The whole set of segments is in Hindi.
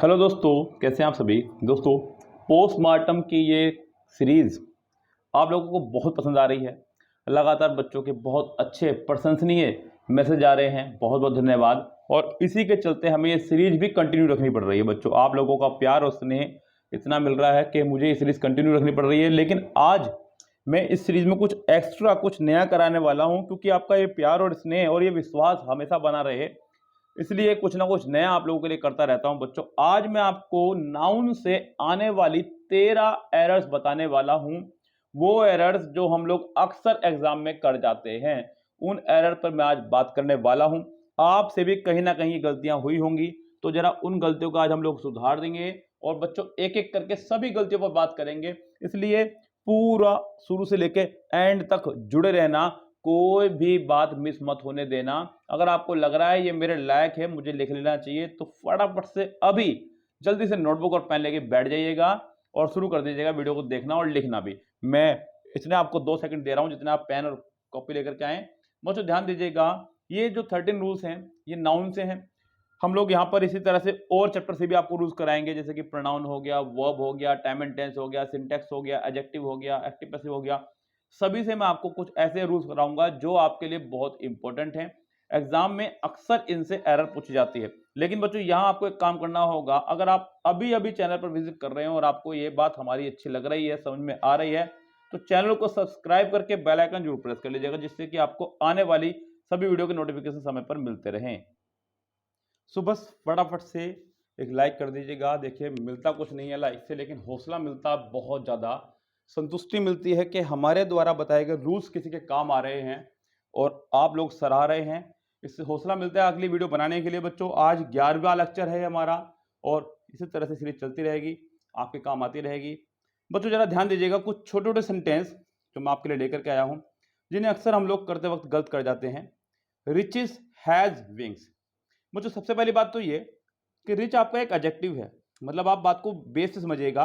हेलो दोस्तों, कैसे हैं आप सभी दोस्तों। पोस्टमार्टम की ये सीरीज़ आप लोगों को बहुत पसंद आ रही है। लगातार बच्चों के बहुत अच्छे प्रशंसनीय मैसेज आ रहे हैं, बहुत बहुत धन्यवाद। और इसी के चलते हमें ये सीरीज़ भी कंटिन्यू रखनी पड़ रही है बच्चों। आप लोगों का प्यार और स्नेह इतना मिल रहा है कि मुझे ये सीरीज़ कंटिन्यू रखनी पड़ रही है। लेकिन आज मैं इस सीरीज़ में कुछ एक्स्ट्रा कुछ नया कराने वाला हूँ, क्योंकि आपका ये प्यार और स्नेह और ये विश्वास हमेशा बना रहे, इसलिए कुछ ना कुछ नया आप लोगों के लिए करता रहता हूं बच्चों। आज मैं आपको नाउन से आने वाली 13 एरर्स बताने वाला हूं। वो एरर्स जो हम लोग अक्सर एग्जाम में कर जाते हैं, उन एरर पर मैं आज बात करने वाला हूं। आपसे भी कहीं ना कहीं गलतियां हुई होंगी, तो जरा उन गलतियों का आज हम लोग सुधार देंगे और बच्चों एक एक करके सभी गलतियों पर बात करेंगे। इसलिए पूरा शुरू से लेके एंड तक जुड़े रहना, कोई भी बात मिस मत होने देना। अगर आपको लग रहा है ये मेरे लायक है, मुझे लिख लेना चाहिए, तो फटाफट से अभी जल्दी से नोटबुक और पेन लेके बैठ जाइएगा और शुरू कर दीजिएगा वीडियो को देखना और लिखना भी। मैं इसने आपको 2 सेकंड दे रहा हूं, जितने आप पेन और कॉपी लेकर के आए। बच्चों ध्यान दीजिएगा, ये जो 13 रूल्स हैं ये नाउन से हैं। हम लोग यहाँ पर इसी तरह से और चैप्टर से भी आपको रूल्स कराएंगे, जैसे कि प्रोनाउन हो गया, वर्ब हो गया, टाइम एंड टेंस हो गया, सिंटेक्स हो गया, एडजेक्टिव हो गया, एक्टिव पैसिव हो गया। सभी से मैं आपको कुछ ऐसे रूल्स कराऊंगा जो आपके लिए बहुत इंपॉर्टेंट हैं। एग्जाम में अक्सर इनसे एरर पूछी जाती है। लेकिन बच्चों यहाँ आपको एक काम करना होगा, अगर आप अभी अभी चैनल पर विजिट कर रहे हैं और आपको ये बात हमारी अच्छी लग रही है, समझ में आ रही है, तो चैनल को सब्सक्राइब करके बेल आइकन जरूर प्रेस कर लीजिएगा, जिससे कि आपको आने वाली सभी वीडियो के नोटिफिकेशन समय पर मिलते रहें। सो बस फटाफट से एक लाइक कर दीजिएगा। देखिए, मिलता कुछ नहीं है लाइक से, लेकिन हौसला मिलता बहुत ज़्यादा, संतुष्टि मिलती है कि हमारे द्वारा बताए गए रूल्स किसी के काम आ रहे हैं और आप लोग सराह रहे हैं। इससे हौसला मिलता है अगली वीडियो बनाने के लिए बच्चों। आज 11वां लेक्चर है हमारा और इसी तरह से सीरीज चलती रहेगी, आपके काम आती रहेगी। बच्चों जरा ध्यान दीजिएगा, कुछ छोटे छोटे सेंटेंस जो मैं आपके लिए लेकर के आया हूँ, जिन्हें अक्सर हम लोग करते वक्त गलत कर जाते हैं। Riches has wings. मुझे सबसे पहली बात तो ये कि रिच आपका एक एडजेक्टिव है, मतलब आप बात को बेस से समझिएगा।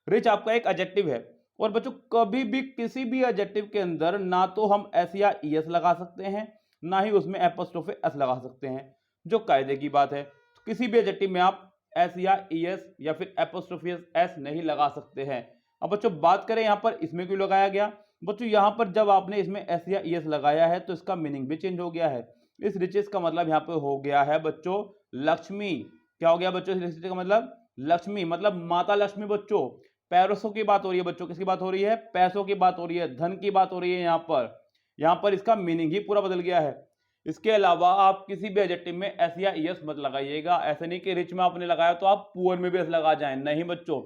रिच आपका एक एडजेक्टिव है और बच्चों कभी भी किसी भी एडजेक्टिव के अंदर ना तो हम एस या ईएस लगा सकते हैं, ना ही उसमें एपोस्ट्रोफे एस लगा सकते हैं, जो कायदे की बात है। तो किसी भी एडजेक्टिव में आप एस या ईएस या फिर एपोस्ट्रोफे एस नहीं लगा सकते हैं। अब बच्चों बात करें यहाँ पर इसमें क्यों लगाया गया। बच्चों यहाँ पर जब आपने इसमें एस या ईएस लगाया है तो इसका मीनिंग भी चेंज हो गया है। इस रिचेस का मतलब यहाँ पे हो गया है बच्चों लक्ष्मी। क्या हो गया बच्चों इस रिचेस का मतलब? लक्ष्मी, मतलब माता लक्ष्मी। बच्चों पैसों की बात हो रही है, बच्चों किसकी बात हो रही है? पैसों की बात हो रही है, धन की बात हो रही है। यहाँ पर इसका मीनिंग ही पूरा बदल गया है। इसके अलावा आप किसी भी एडजेक्टिव में एस या ईएस मत लगाइएगा। ऐसे नहीं कि रिच में आपने लगाया तो आप पुअर में भी एस लगा जाएं, नहीं बच्चों।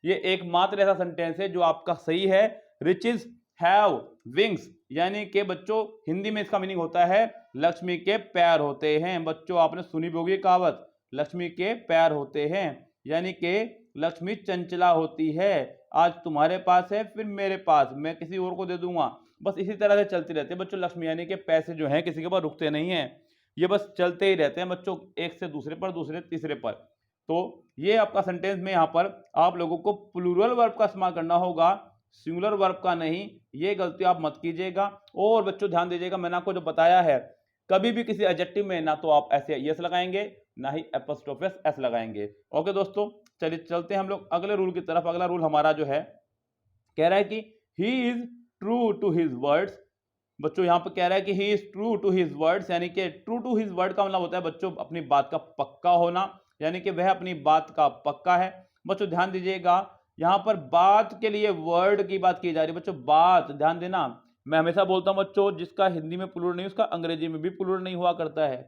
ये एकमात्र ऐसा सेंटेंस है जो आपका सही है। रिचेस हैव विंग्स, यानी कि बच्चों हिंदी में इसका मीनिंग होता है लक्ष्मी के पैर होते हैं। बच्चों आपने सुनी भी होगी कहावत, लक्ष्मी के पैर होते हैं, यानी कि लक्ष्मी चंचला होती है। आज तुम्हारे पास है, फिर मेरे पास, मैं किसी और को दे दूंगा। बस इसी तरह से चलती रहती है बच्चों लक्ष्मी, यानी कि पैसे जो हैं किसी के पास रुकते नहीं हैं, ये बस चलते ही रहते हैं बच्चों, एक से दूसरे पर, दूसरे तीसरे पर। तो ये आपका सेंटेंस में यहाँ पर आप लोगों को प्लूरल वर्ब का इस्तेमाल करना होगा, सिंगुलर वर्ब का नहीं। ये गलती आप मत कीजिएगा। और बच्चों ध्यान दीजिएगा, मैंने आपको जो बताया है, कभी भी किसी एडजेक्टिव में ना तो आप एस या ईएस लगाएंगे, ना ही एपोस्ट्रोफे एस लगाएंगे। ओके दोस्तों, चलिए चलते हैं हम लोग अगले रूल की तरफ। अगला रूल हमारा जो है कह रहा है कि he is true to his words. बच्चों यहाँ पर कह रहा है कि he is true to his words, यानी कि ट्रू टू हिज वर्ड का मतलब होता है बच्चों अपनी बात का पक्का होना, यानी कि वह अपनी बात का पक्का है। बच्चों ध्यान दीजिएगा, यहाँ पर बात के लिए वर्ड की बात की जा रही है। बच्चों बात, ध्यान देना, मैं हमेशा बोलता हूं बच्चों, जिसका हिंदी में प्लूरल नहीं उसका अंग्रेजी में भी प्लूरल नहीं हुआ करता है।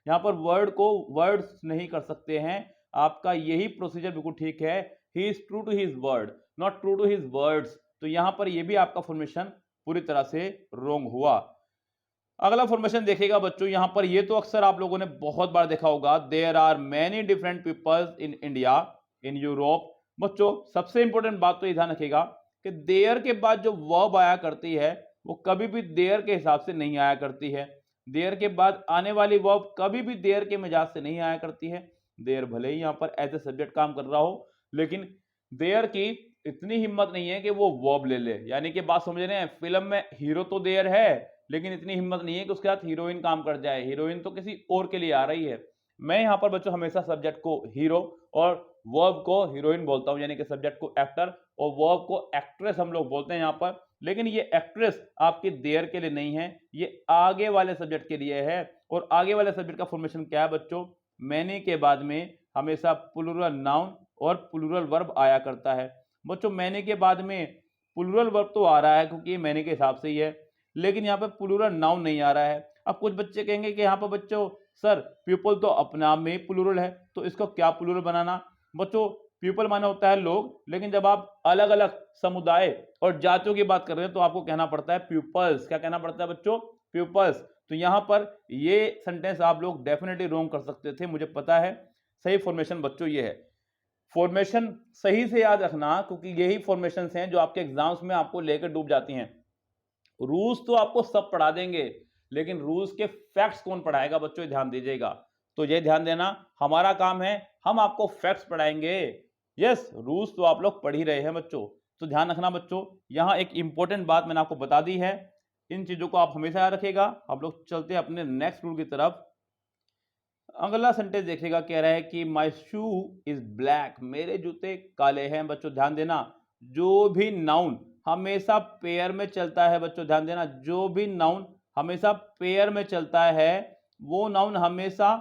यहाँ पर वर्ड को वर्ड्स नहीं कर सकते हैं। आपका यही प्रोसीजर बिल्कुल ठीक है। He is true to his word, not true to his words. तो यहाँ पर यह भी आपका फॉर्मेशन पूरी तरह से रोंग हुआ। अगला फॉर्मेशन देखिएगा बच्चों, यहां पर ये तो अक्सर आप लोगों ने बहुत बार देखा होगा, there are many different peoples in India, in Europe. बच्चों सबसे इंपॉर्टेंट बात तो ये ध्यान रखिएगा कि देयर के बाद जो वर्ब आया करती है वो कभी भी देयर के हिसाब से नहीं आया करती है। देयर के बाद आने वाली वर्ब कभी भी देयर के मिजाज से नहीं आया करती है। देयर भले ही यहां पर एज ए सब्जेक्ट काम कर रहा हो, लेकिन देयर की इतनी हिम्मत नहीं है कि वो वर्ब ले ले। यानी कि बात समझ रहे हैं, फिल्म में हीरो तो देयर है, लेकिन इतनी हिम्मत नहीं है कि उसके साथ हीरोइन काम कर जाए। हीरोइन तो किसी और के लिए आ रही है। मैं यहां पर बच्चों हमेशा सब्जेक्ट को हीरो और वर्ब को हीरोइन बोलता हूं, यानी कि सब्जेक्ट को एक्टर और वर्ब को एक्ट्रेस हम लोग बोलते हैं यहाँ पर। लेकिन ये एक्ट्रेस आपकी देयर के लिए नहीं है, ये आगे वाले सब्जेक्ट के लिए है। और आगे वाले सब्जेक्ट का फॉर्मेशन क्या है बच्चों? मैनी के बाद में हमेशा प्लूरल नाउन और प्लूरल वर्ब आया करता है। बच्चों मैनी के बाद में प्लूरल वर्ब तो आ रहा है क्योंकि ये मैनी के हिसाब से ही है, लेकिन यहाँ पे प्लूरल नाउन नहीं आ रहा है। अब कुछ बच्चे कहेंगे कि यहाँ पर बच्चों सर पीपल तो अपने आप में ही प्लूरल है, तो इसको क्या प्लूरल बनाना? बच्चों पीपल माने होता है लोग, लेकिन जब आप अलग अलग समुदाय और जातियों की बात कर रहे हैं तो आपको कहना पड़ता है पीपल्स। क्या कहना पड़ता है बच्चों? पीपल्स। तो यहाँ पर ये सेंटेंस आप लोग डेफिनेटली रॉन्ग कर सकते थे, मुझे पता है। सही फॉर्मेशन बच्चों ये है। फॉर्मेशन सही से याद रखना, क्योंकि यही फॉर्मेशन हैं जो आपके एग्जाम्स में आपको लेकर डूब जाती हैं। रूल्स तो आपको सब पढ़ा देंगे, लेकिन रूल्स के फैक्ट्स कौन पढ़ाएगा बच्चों? ध्यान दीजिएगा। तो ये ध्यान देना, हमारा काम है, हम आपको फैक्ट्स पढ़ाएंगे। यस, रूल्स तो आप लोग पढ़ ही रहे हैं बच्चों। तो ध्यान रखना बच्चों, यहां एक इंपॉर्टेंट बात मैंने आपको बता दी है, इन चीजों को आप हमेशा याद रखिएगा। हम लोग चलते हैं अपने नेक्स्ट रूल की तरफ। अगला सेंटेंस देखिएगा, कह रहा है कि माई शू इज ब्लैक, मेरे जूते काले हैं। बच्चों ध्यान देना, जो भी नाउन हमेशा पेयर में चलता है, बच्चों ध्यान देना, जो भी नाउन हमेशा पेयर में चलता है वो नाउन हमेशा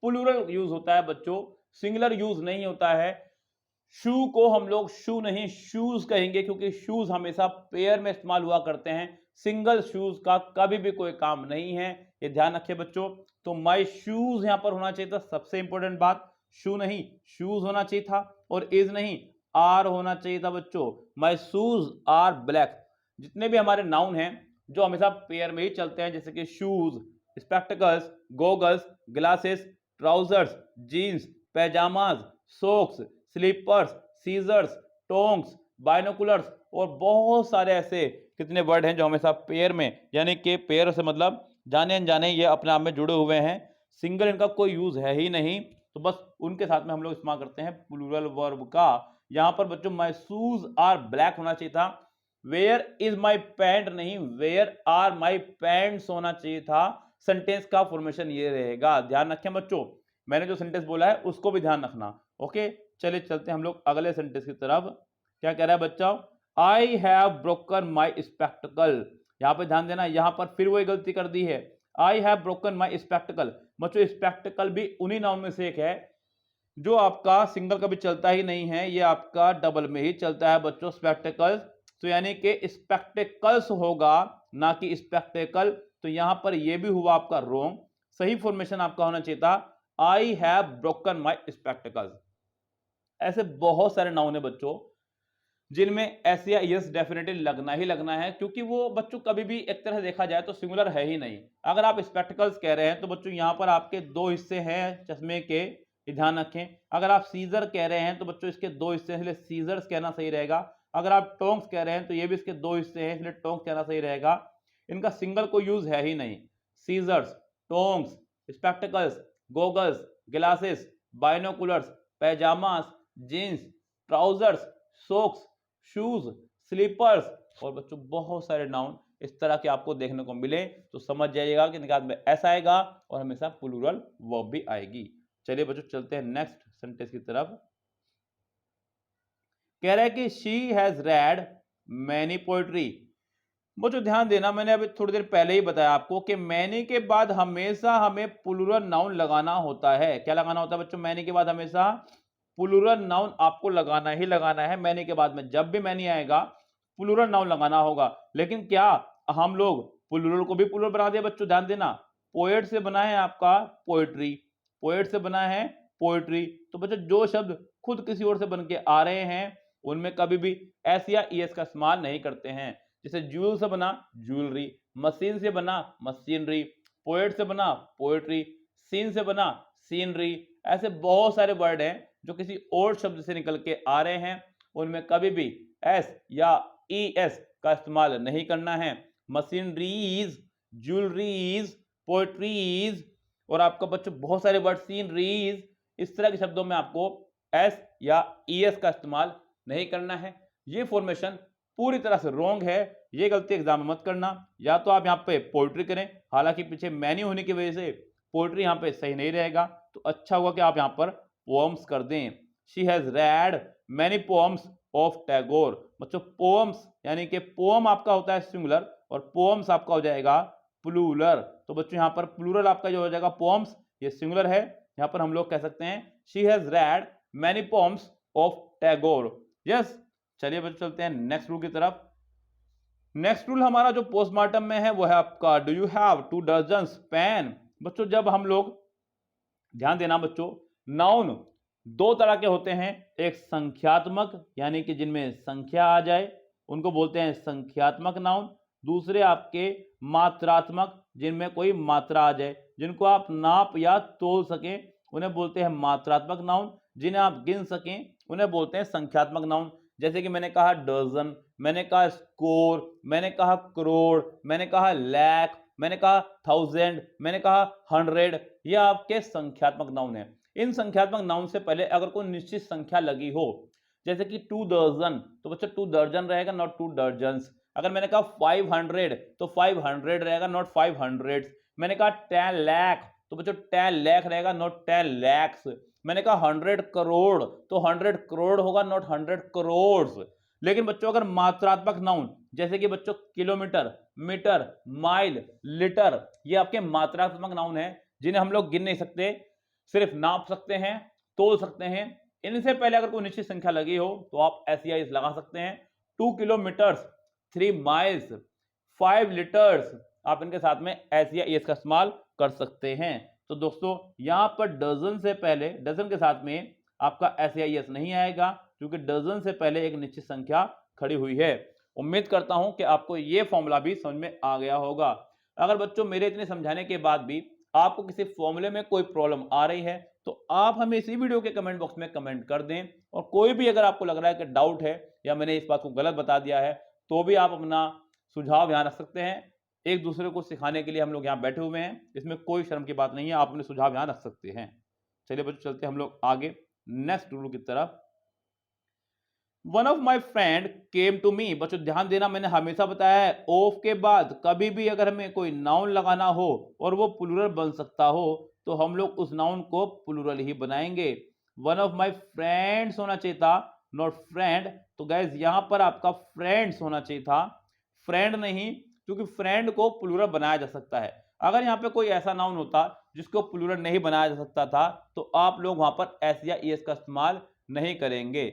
प्लूरल यूज होता है बच्चों, सिंगुलर यूज नहीं होता है। शू को हम लोग शू नहीं शूज कहेंगे, क्योंकि शूज हमेशा पेयर में इस्तेमाल हुआ करते हैं, सिंगल शूज का कभी भी कोई काम नहीं है, ये ध्यान रखिए बच्चों। तो माई शूज यहां पर होना चाहिए था, सबसे इंपॉर्टेंट बात, शू नहीं शूज होना चाहिए था, और इज नहीं आर होना चाहिए था बच्चों। My shoes are black. जितने भी हमारे नाउन हैं जो हमेशा पेयर में ही चलते हैं, जैसे कि shoes, spectacles, goggles, glasses, trousers, jeans, pyjamas, socks, slippers, scissors, tongs, binoculars, और बहुत सारे ऐसे कितने वर्ड हैं जो हमेशा पेयर में, यानी कि पेयर से मतलब जाने अनजाने ये अपने आप में जुड़े हुए हैं, सिंगल इनका कोई यूज है ही नहीं, तो बस उनके साथ में हम लोग इस्तेमाल करते हैं प्लूरल वर्ब का। यहां पर बच्चों माई शूज आर ब्लैक होना चाहिए था, वेयर इज माई पैंट नहीं वेयर आर माई पैंट्स होना चाहिए था। सेंटेंस का फॉर्मेशन ये रहेगा, ध्यान रखें बच्चों, मैंने जो सेंटेंस बोला है उसको भी ध्यान रखना। ओके, चलिए चलते हैं हम लोग अगले सेंटेंस की तरफ। क्या कह रहा है बच्चा? I have broken my spectacled. यहां पर ध्यान देना, यहां पर फिर वही गलती कर दी है, I have broken my spectacled. बच्चों स्पेक्टिकल भी उन्हीं नाउन में से एक है जो आपका सिंगल कभी चलता ही नहीं है, ये आपका डबल में ही चलता है बच्चों, स्पेक्टिकल्स। तो यानी कि स्पेक्टिकल्स होगा, ना कि स्पेक्टिकल। तो यहां पर ये भी हुआ आपका रोंग, सही फॉर्मेशन आपका होना चाहिए था I have broken my spectacles. ऐसे बहुत सारे नाउन है बच्चों जिनमें एस या यस डेफिनेटली लगना ही लगना है, क्योंकि वो बच्चों कभी भी एक तरह से देखा जाए तो सिंगुलर है ही नहीं। अगर आप स्पेक्टिकल्स कह रहे हैं तो बच्चों यहां पर आपके दो हिस्से हैं चश्मे के, ये ध्यान रखें। अगर आप सीजर कह रहे हैं तो बच्चों इसके दो हिस्से हैं, इसलिए सीजर्स कहना सही रहेगा। अगर आप टोंग्स कह रहे हैं तो ये भी इसके दो हिस्से हैं, इसलिए टोंग्स कहना सही रहेगा। इनका सिंगल कोई यूज है ही नहीं। Scissors, tongs, spectacles, goggles, glasses, binoculars, pyjamas, jeans, trousers, socks, shoes, slippers, और बच्चों बहुत सारे नाउन इस तरह के आपको देखने को मिले तो समझ जाइएगा कि निकाल में ऐसा आएगा और हमेशा प्लूरल वर्ब भी आएगी। चलिए बच्चों चलते हैं नेक्स्ट सेंटेंस की तरफ। कह रहा है कि she has red many poetry. बच्चों ध्यान देना, मैंने अभी थोड़ी देर पहले ही बताया आपको कि मैनी के बाद हमेशा हमें प्लूरल नाउन लगाना होता है। क्या लगाना होता है बच्चों? मैनी के बाद हमेशा प्लूरल नाउन आपको लगाना ही लगाना है। मैनी के बाद में जब भी मैनी आएगा प्लूरल नाउन लगाना होगा। लेकिन क्या हम लोग प्लूरल को भी प्लूरल बना दिया बच्चों? ध्यान देना, पोएट से बना है आपका पोएट्री, पोएट से बना है पोएट्री। तो बच्चों जो शब्द खुद किसी और से बन के आ रहे हैं उनमें कभी भी एस या ईएस का इस्तेमाल नहीं करते हैं। जैसे ज्यूल से बना ज्वेलरी, मशीन से बना मशीनरी, पोएट से बना पोएट्री, सीन से बना सीनरी। ऐसे बहुत सारे वर्ड हैं जो किसी और शब्द से निकल के आ रहे हैं, उनमें कभी भी एस या ईएस का इस्तेमाल नहीं करना है। मशीनरीज, ज्वेलरीज, पोएट्रीज, और आपका बच्चों बहुत सारे वर्ड सीनरीज, इस तरह के शब्दों में आपको एस या ईएस का इस्तेमाल नहीं करना है। ये फॉर्मेशन पूरी तरह से रॉन्ग है, ये गलती एग्जाम में मत करना। या तो आप यहाँ पे पोएट्री करें, हालांकि पीछे मैनी होने की वजह से पोएट्री यहाँ पे सही नहीं रहेगा, तो अच्छा होगा कि आप यहाँ पर पोएम्स कर दें। She has red many poems of Tagore. बच्चों पोम्स यानी कि पोम आपका होता है सिंगुलर और पोम्स आपका हो जाएगा प्लूरल। तो बच्चों यहाँ पर प्लूरल आपका जो हो जाएगा पोम्स, ये सिंगुलर है, यहाँ पर हम लोग कह सकते हैं she has red many poems of Tagore. Yes, चलिए बच्चों चलते हैं नेक्स्ट रूल की तरफ। नेक्स्ट रूल हमारा जो पोस्टमार्टम में है वो है आपका do you have 2 dozens pen. बच्चों जब हम लोग, ध्यान देना बच्चों, नाउन दो तरह के होते हैं, एक संख्यात्मक यानी कि जिनमें संख्या आ जाए उनको बोलते हैं संख्यात्मक नाउन, दूसरे आपके मात्रात्मक जिनमें कोई मात्रा आ जाए, जिनको आप नाप या तोल सकें उन्हें बोलते हैं मात्रात्मक नाउन, जिन्हें आप गिन सकें उन्हें बोलते हैं संख्यात्मक नाउन। जैसे कि मैंने कहा डजन, मैंने कहा स्कोर, मैंने कहा करोड़, मैंने कहा लाख, मैंने कहा थाउजेंड, मैंने कहा 100, ये आपके संख्यात्मक नाउन है। इन संख्यात्मक नाउन से पहले अगर कोई निश्चित संख्या लगी हो, जैसे कि 2 दर्जन, तो बच्चों 2 दर्जन रहेगा, नॉट 2 दर्जन्स। अगर मैंने कहा 500 तो 500 रहेगा, नॉट 500। मैंने कहा 10 लाख तो बच्चों 10 लाख रहेगा, नॉट 10 लैक्स। मैंने कहा 100 करोड़ तो 100 करोड़ होगा, नॉट 100 करोड़। लेकिन बच्चों अगर मात्रात्मक नाउन जैसे कि बच्चों किलोमीटर, मीटर, माइल, लीटर, ये आपके मात्रात्मक नाउन है जिन्हें हम लोग गिन नहीं सकते, सिर्फ नाप सकते हैं, तोल सकते हैं। इनसे पहले अगर कोई निश्चित संख्या लगी हो तो आप एस लगा सकते हैं। 2 किलोमीटर्स, 3 माइल्स, 5 लीटर्स, आप इनके साथ में एस का इस्तेमाल कर सकते हैं। तो दोस्तों यहां पर डजन से पहले, डजन के साथ में आपका एस नहीं आएगा क्योंकि डजन से पहले एक निश्चित संख्या खड़ी हुई है। उम्मीद करता हूं कि आपको यह फॉर्मूला भी समझ में आ गया होगा। अगर बच्चों मेरे इतने समझाने के बाद भी आपको किसी फॉर्मूले में कोई प्रॉब्लम आ रही है तो आप हमें इसी वीडियो के कमेंट बॉक्स में कमेंट कर दें, और कोई भी अगर आपको लग रहा है कि डाउट है या मैंने इस बात को गलत बता दिया है तो भी आप अपना सुझाव यहाँ रख सकते हैं। एक दूसरे को सिखाने के लिए हम लोग यहाँ बैठे हुए हैं, इसमें कोई शर्म की बात नहीं है, आप अपने सुझाव यहाँ रख सकते हैं। चलिए बच्चों चलते हैं हम लोग आगे नेक्स्ट रूल की तरफ। One of my friend came to me. बच्चों ध्यान देना, मैंने हमेशा बताया है ऑफ के बाद कभी भी अगर हमें कोई नाउन लगाना हो और वो प्लूरल बन सकता हो तो हम लोग उस नाउन को प्लूरल ही बनाएंगे। वन ऑफ माई फ्रेंड्स होना चाहिए था, नॉट फ्रेंड। तो गाइज यहां पर आपका फ्रेंड्स होना चाहिए था, फ्रेंड नहीं, क्योंकि फ्रेंड को प्लूरल बनाया जा सकता है। अगर यहाँ पे कोई ऐसा नाउन होता जिसको प्लूरल नहीं बनाया जा सकता था तो आप लोग वहां पर एस या ईएस का इस्तेमाल नहीं करेंगे।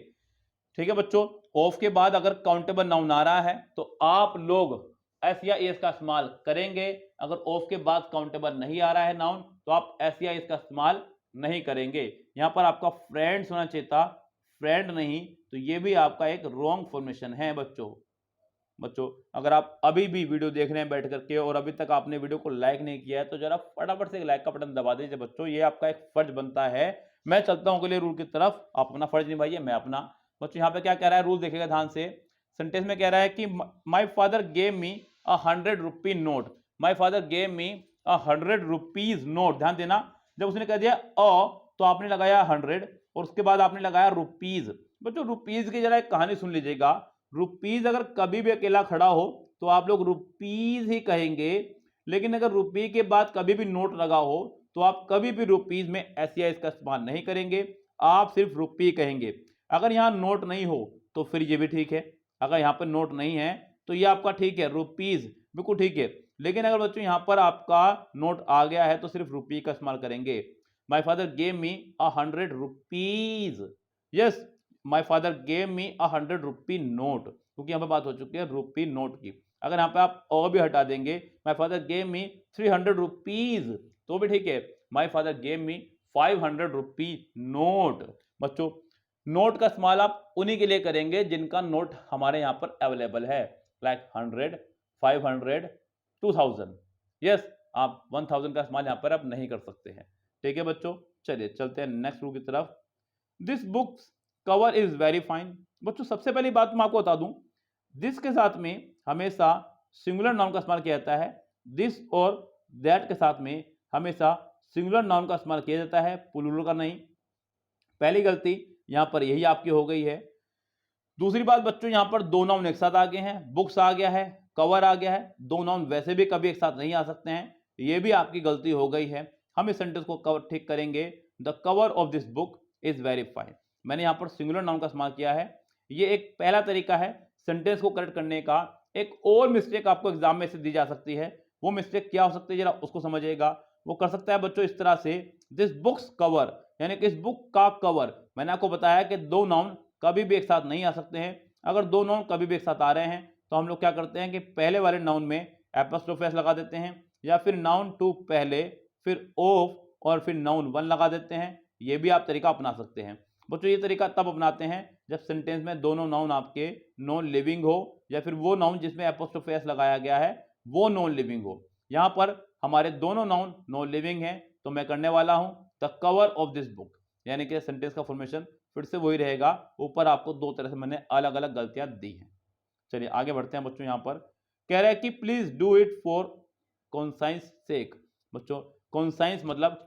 ठीक है बच्चों, ऑफ के बाद अगर काउंटेबल नाउन आ रहा है तो आप लोग एस या एस का इस्तेमाल करेंगे। अगर ऑफ के बाद काउंटेबल नहीं आ रहा है नाउन तो आप एस या एस का इस्तेमाल नहीं करेंगे। यहां पर आपका फ्रेंड्स होना चाहिए था, फ्रेंड नहीं, तो ये भी आपका एक रॉन्ग फॉर्मेशन है बच्चों अगर आप अभी भी वीडियो देख रहे हैं बैठ करके और अभी तक आपने वीडियो को लाइक नहीं किया है तो जरा फटाफट से लाइक का बटन दबा दीजिए बच्चों, ये आपका एक फर्ज बनता है। मैं चलता हूं अगले रूल की तरफ, आप अपना फर्ज निभाइए, मैं अपना। बच्चों यहाँ पे क्या कह रहा है, रूल देखिएगा ध्यान से। सेंटेंस में कह रहा है कि my father gave me 100 rupee note. My father gave me 100 rupees note. ध्यान देना, जब उसने कह दिया तो आपने लगाया 100 और उसके बाद आपने लगाया रुपीज। बच्चों रुपीज की जरा एक कहानी सुन लीजिएगा। रुपीज अगर कभी भी अकेला खड़ा हो तो आप लोग रुपीज ही कहेंगे, लेकिन अगर रुपी के बाद कभी भी नोट लगा हो तो आप कभी भी रुपीज में एस या एस का इस्तेमाल नहीं करेंगे, आप सिर्फ रुपी कहेंगे। अगर यहां नोट नहीं हो तो फिर ये भी ठीक है, अगर यहां पर नोट नहीं है तो ये आपका ठीक है, रुपीज बिल्कुल ठीक है। लेकिन अगर बच्चों यहां पर आपका नोट आ गया है तो सिर्फ रुपी का इस्तेमाल करेंगे। My father gave me 100 rupees. Yes, my father gave me 100 rupee note, क्योंकि यहां पर बात हो चुकी है रुपी नोट की। अगर यहां पर आप और भी हटा देंगे, my father gave me 300 rupees, तो भी ठीक है। My father gave me 500 rupee note. बच्चों नोट का इस्तेमाल आप उन्हीं के लिए करेंगे जिनका नोट हमारे यहां पर अवेलेबल है, लाइक 100, 500, 2000। यस, आप 1000 का इस्तेमाल यहां पर आप नहीं कर सकते हैं। ठीक है बच्चों, चलिए चलते हैं नेक्स्ट रूल की तरफ। This books cover is very fine. बच्चों सबसे पहली बात मैं आपको बता दूं, दिस के साथ में हमेशा सिंगुलर नाउन का इस्तेमाल किया जाता है। दिस और दैट के साथ में हमेशा सिंगुलर नाउन का इस्तेमाल किया जाता है, प्लूरल का नहीं। पहली गलती यहां पर यही आपकी हो गई है। दूसरी बात बच्चों, यहां पर दो नाउन एक साथ आ गए हैं, बुक्स आ गया है, कवर आ गया है। दो नाउन वैसे भी कभी एक साथ नहीं आ सकते हैं, ये भी आपकी गलती हो गई है। हम इस सेंटेंस को ठीक करेंगे, the cover of this book is very fine. मैंने यहाँ पर सिंगुलर नाउन का इस्तेमाल किया है। ये एक पहला तरीका है सेंटेंस को करेक्ट करने का। एक और मिस्टेक आपको एग्जाम में से दी जा सकती है, वो मिस्टेक क्या हो सकती है जरा उसको समझिएगा। वो कर सकता है बच्चों इस तरह से, दिस बुक्स कवर, यानी कि इस बुक का कवर। मैंने आपको बताया कि दो नाउन कभी भी एक साथ नहीं आ सकते हैं। अगर दो नाउन कभी भी एक साथ आ रहे हैं तो हम लोग क्या करते हैं कि पहले वाले नाउन में एपोस्ट्रोफी एस लगा देते हैं, या फिर नाउन टू पहले, फिर ऑफ और फिर नाउन वन लगा देते हैं। ये भी आप तरीका अपना सकते हैं बच्चों। ये तरीका तब अपनाते हैं जब सेंटेंस में दोनों नाउन आपके नॉन लिविंग हो, या फिर वो नाउन जिसमें एपोस्ट्रोफी एस लगाया गया है वो नॉन लिविंग हो। यहां पर हमारे दोनों नाउन नॉन लिविंग हैं, तो मैं करने वाला हूं the cover of this book, यानी कि सेंटेंस का फॉर्मेशन फिर से वही रहेगा। ऊपर आपको दो तरह से मैंने अलग अलग गलतियां दी हैं। चलिए आगे बढ़ते हैं बच्चों। यहां पर कह रहा है कि please do it for conscience sake. बच्चों कॉन्साइंस मतलब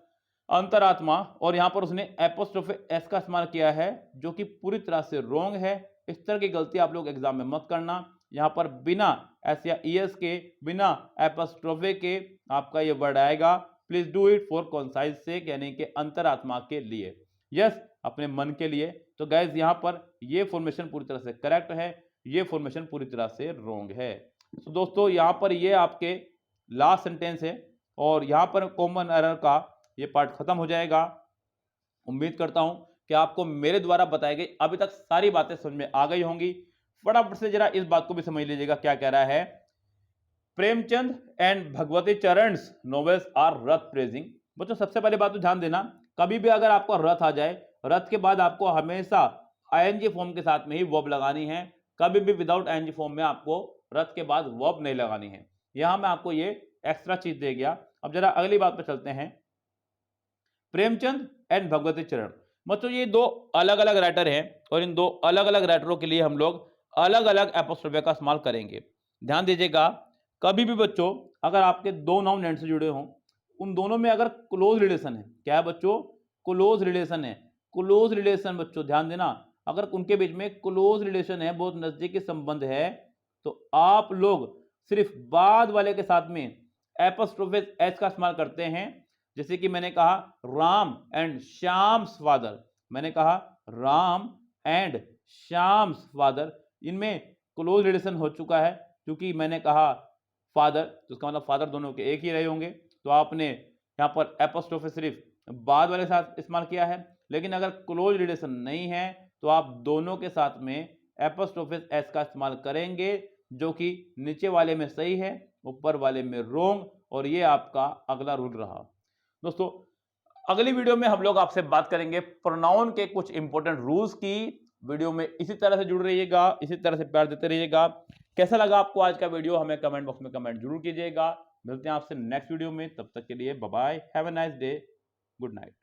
अंतरात्मा, और यहां पर उसने एपोस्ट्रोफी एस का इस्तेमाल किया है जो कि पूरी तरह से रॉन्ग है। इस तरह की गलती आप लोग एग्जाम में मत करना। यहां पर बिना एस या ईएस के, बिना एपोस्ट्रोफी के आपका ये वर्ड आएगा, please do it for conscience sake, यानी कि अंतरात्मा के लिए, यस अपने मन के लिए। तो गाइज यहां पर ये फॉर्मेशन पूरी तरह से करेक्ट है, ये फॉर्मेशन पूरी तरह से रॉन्ग है। तो दोस्तों यहां पर ये आपके लास्ट सेंटेंस है, और यहां पर कॉमन एरर का ये पार्ट खत्म हो जाएगा। उम्मीद करता हूं कि आपको मेरे द्वारा बताई गई अभी तक सारी बातें समझ में आ गई होंगी। फटाफट से जरा इस बात को भी समझ लीजिएगा क्या कह रहा है। प्रेमचंद एंड भगवती चरण's नॉवेल्स आर रथ प्रेजिंग। बच्चों सबसे पहले बात तो ध्यान देना, कभी भी अगर आपको रथ आ जाए, रथ के बाद आपको हमेशा आईएनजी फॉर्म के साथ में ही वर्ब लगानी है। कभी भी विदाउट आईएनजी फॉर्म में आपको रथ के बाद वर्ब नहीं लगानी है। यहां मैं आपको ये एक्स्ट्रा चीज दे गया। अब जरा अगली बात पर चलते हैं। प्रेमचंद एंड भगवती चरण, बच्चों ये दो अलग अलग राइटर हैं, और इन दो अलग अलग राइटरों के लिए हम लोग अलग अलग एपोस्ट्रोफी का इस्तेमाल करेंगे। ध्यान दीजिएगा, कभी भी बच्चों अगर आपके दो नाउन एंड से जुड़े हों, उन दोनों में अगर क्लोज रिलेशन है, क्या है बच्चों, क्लोज रिलेशन है। क्लोज रिलेशन बच्चों ध्यान देना, अगर उनके बीच में क्लोज रिलेशन है, बहुत नजदीकी संबंध है, तो आप लोग सिर्फ बाद वाले के साथ में एपोस्ट्रोफी एच का इस्तेमाल करते हैं। जैसे कि मैंने कहा राम एंड श्याम्स फादर, मैंने कहा राम एंड श्याम्स फादर, इनमें क्लोज रिलेशन हो चुका है। क्योंकि मैंने कहा फादर, तो उसका मतलब फादर दोनों के एक ही रहे होंगे, तो आपने यहाँ पर एपोस्ट्रोफी सिर्फ बाद वाले के साथ इस्तेमाल किया है। लेकिन अगर क्लोज रिलेशन नहीं है तो आप दोनों के साथ में एपोस्ट्रोफी एस का इस्तेमाल करेंगे, जो कि नीचे वाले में सही है, ऊपर वाले में रोंग, और ये आपका अगला रूल रहा। दोस्तों अगली वीडियो में हम लोग आपसे बात करेंगे प्रोनाउन के कुछ इंपॉर्टेंट रूल्स की। वीडियो में इसी तरह से जुड़ रहिएगा, इसी तरह से प्यार देते रहिएगा। कैसा लगा आपको आज का वीडियो हमें कमेंट बॉक्स में कमेंट जरूर कीजिएगा। मिलते हैं आपसे नेक्स्ट वीडियो में, तब तक के लिए bye bye, have a nice day, good night.